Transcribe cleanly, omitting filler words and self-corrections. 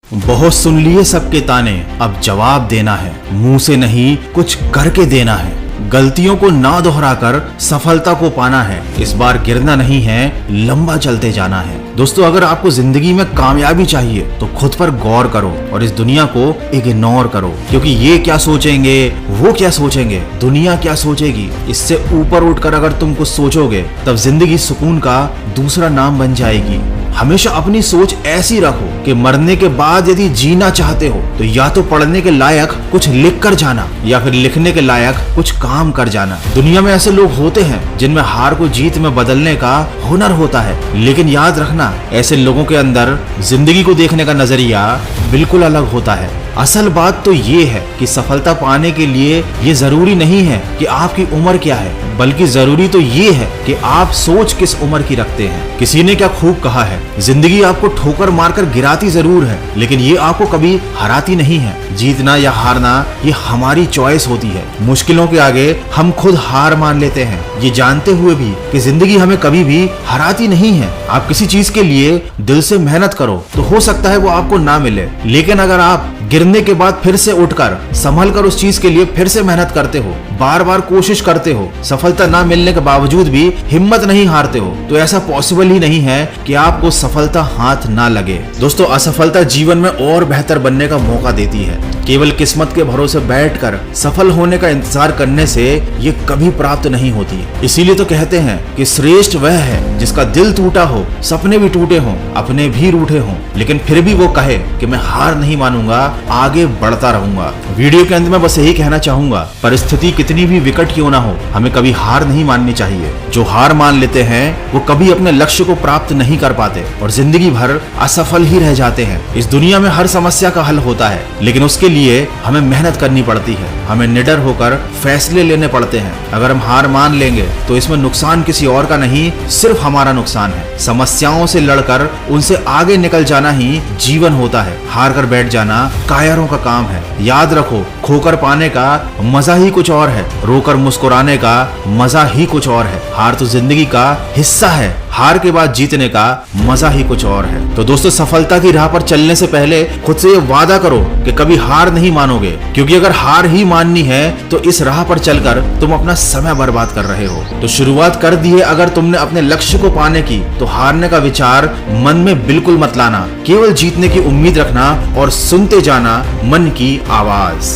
बहुत सुन लिए सबके ताने, अब जवाब देना है। मुंह से नहीं कुछ करके देना है। गलतियों को ना दोहराकर सफलता को पाना है। इस बार गिरना नहीं है, लंबा चलते जाना है। दोस्तों, अगर आपको जिंदगी में कामयाबी चाहिए तो खुद पर गौर करो और इस दुनिया को इग्नोर करो, क्योंकि ये क्या सोचेंगे, वो क्या सोचेंगे, दुनिया क्या सोचेगी, इससे ऊपर उठकर अगर तुम कुछ सोचोगे तब जिंदगी सुकून का दूसरा नाम बन जाएगी। हमेशा अपनी सोच ऐसी रखो कि मरने के बाद यदि जीना चाहते हो तो या तो पढ़ने के लायक कुछ लिख कर जाना या फिर लिखने के लायक कुछ काम कर जाना। दुनिया में ऐसे लोग होते हैं जिनमें हार को जीत में बदलने का हुनर होता है, लेकिन याद रखना ऐसे लोगों के अंदर जिंदगी को देखने का नजरिया बिल्कुल अलग होता है। असल बात तो ये है कि सफलता पाने के लिए ये जरूरी नहीं है कि आपकी उम्र क्या है, बल्कि जरूरी तो ये है कि आप सोच किस उम्र की रखते हैं। किसी ने क्या खूब कहा है, जिंदगी आपको ठोकर मारकर गिराती जरूर है, लेकिन ये आपको कभी हराती नहीं है। जीतना या हारना ये हमारी चॉइस होती है। मुश्किलों के आगे हम खुद हार मान लेते हैं, ये जानते हुए भी कि जिंदगी हमें कभी भी हराती नहीं है। आप किसी चीज के लिए दिल से मेहनत करो तो हो सकता है वो आपको ना मिले, लेकिन अगर आप गिरने के बाद फिर से उठकर संभल कर उस चीज के लिए फिर से मेहनत करते हो, बार बार कोशिश करते हो, सफलता ना मिलने के बावजूद भी हिम्मत नहीं हारते हो, तो ऐसा पॉसिबल ही नहीं है कि आपको सफलता हाथ ना लगे। दोस्तों, असफलता जीवन में और बेहतर बनने का मौका देती है। केवल किस्मत के भरोसे बैठकर सफल होने का इंतजार करने से ये कभी प्राप्त नहीं होती। इसीलिए तो कहते हैं कि श्रेष्ठ वह है जिसका दिल टूटा हो, सपने भी टूटे हों, अपने भी रूठे हों, लेकिन फिर भी वो कहे कि मैं हार नहीं मानूंगा, आगे बढ़ता रहूंगा। वीडियो के अंत में बस यही कहना चाहूंगा, परिस्थिति कितनी भी विकट क्यों ना हो, हमें कभी हार नहीं माननी चाहिए। जो हार मान लेते हैं वो कभी अपने लक्ष्य को प्राप्त नहीं कर पाते और जिंदगी भर असफल ही रह जाते हैं। इस दुनिया में हर समस्या का हल होता है, लेकिन उसके लिए हमें मेहनत करनी पड़ती है, हमें निडर होकर फैसले लेने पड़ते हैं। अगर हम हार मान लेंगे तो इसमें नुकसान किसी और का नहीं, सिर्फ हमारा नुकसान है। समस्याओं से लड़कर उनसे आगे निकल जाना ही जीवन होता है। हार कर बैठ जाना कायरों का काम है। याद रखो, खोकर पाने का मजा ही कुछ और है, रोकर मुस्कुराने का मजा ही कुछ और है। हार तो जिंदगी का हिस्सा है, हार के बाद जीतने का मजा ही कुछ और है। तो दोस्तों, सफलता की राह पर चलने से पहले खुद से ये वादा करो कि कभी हार नहीं मानोगे, क्योंकि अगर हार ही माननी है तो इस राह पर चलकर तुम अपना समय बर्बाद कर रहे हो। तो शुरुआत कर दी है अगर तुमने अपने लक्ष्य को पाने की, तो हारने का विचार मन में बिल्कुल मत लाना। केवल जीतने की उम्मीद रखना और सुनते जाना मन की आवाज।